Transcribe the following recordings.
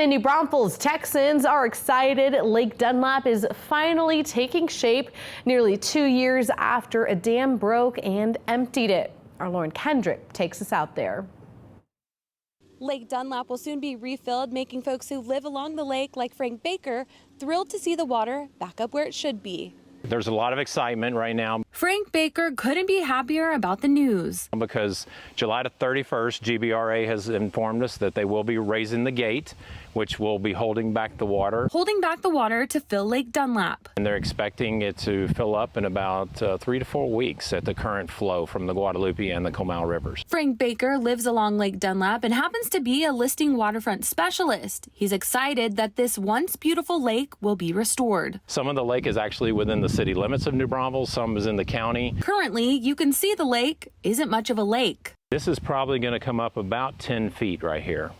In New Braunfels, Texans are excited. Lake Dunlap is finally taking shape nearly 2 years after a dam broke and emptied it. Our Lauren Kendrick takes us out there. Lake Dunlap will soon be refilled, making folks who live along the lake, like Frank Baker, thrilled to see the water back up where it should be. There's a lot of excitement right now. Frank Baker couldn't be happier about the news. Because July the 31st, GBRA has informed us that they will be raising the gate, which will be holding back the water. Holding back the water to fill Lake Dunlap. And they're expecting it to fill up in about 3 to 4 weeks at the current flow from the Guadalupe and the Comtel rivers. Frank Baker lives along Lake Dunlap and happens to be a listing waterfront specialist. He's excited that this once beautiful lake will be restored. Some of the lake is actually within the city limits of New Braunfels, some is in the county. Currently, you can see the lake isn't much of a lake. This is probably going to come up about 10 feet right here.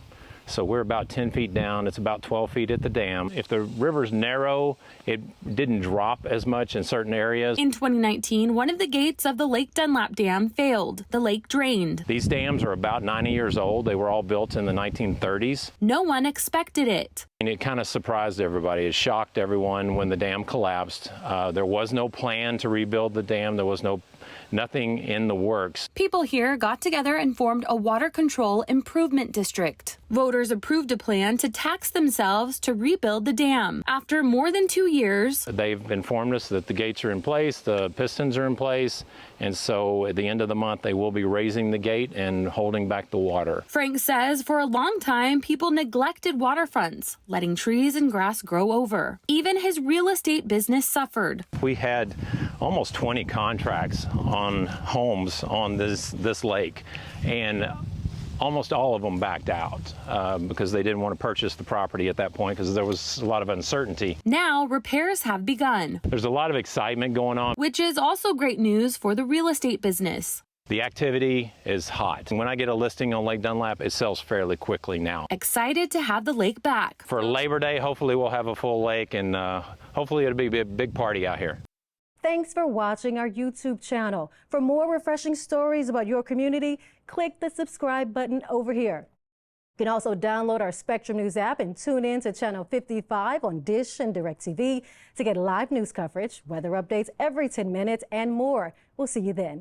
So we're about 10 feet down. It's about 12 feet at the dam. If the river's narrow, it didn't drop as much in certain areas. In 2019, one of the gates of the Lake Dunlap Dam failed. The lake drained. These dams are about 90 years old. They were all built in the 1930s. No one expected it. And it kind of surprised everybody. It shocked everyone when the dam collapsed. There was no plan to rebuild the dam. There was nothing in the works. People here got together and formed a water control improvement district. Voters approved a plan to tax themselves to rebuild the dam. After more than 2 years, they've informed us that the gates are in place, the pistons are in place, and so at the end of the month they will be raising the gate and holding back the water. Frank says for a long time people neglected waterfronts, letting trees and grass grow over. Even his real estate business suffered. We had almost 20 contracts on homes on this lake, and almost all of them backed out because they didn't want to purchase the property at that point because there was a lot of uncertainty. Now repairs have begun. There's a lot of excitement going on, which is also great news for the real estate business. The activity is hot. When I get a listing on Lake Dunlap, it sells fairly quickly now. Excited to have the lake back. For Labor Day, hopefully we'll have a full lake, and hopefully it'll be a big party out here. Thanks for watching our YouTube channel. For more refreshing stories about your community, click the subscribe button over here. You can also download our Spectrum News app and tune in to Channel 55 on Dish and DirecTV to get live news coverage, weather updates every 10 minutes, and more. We'll see you then.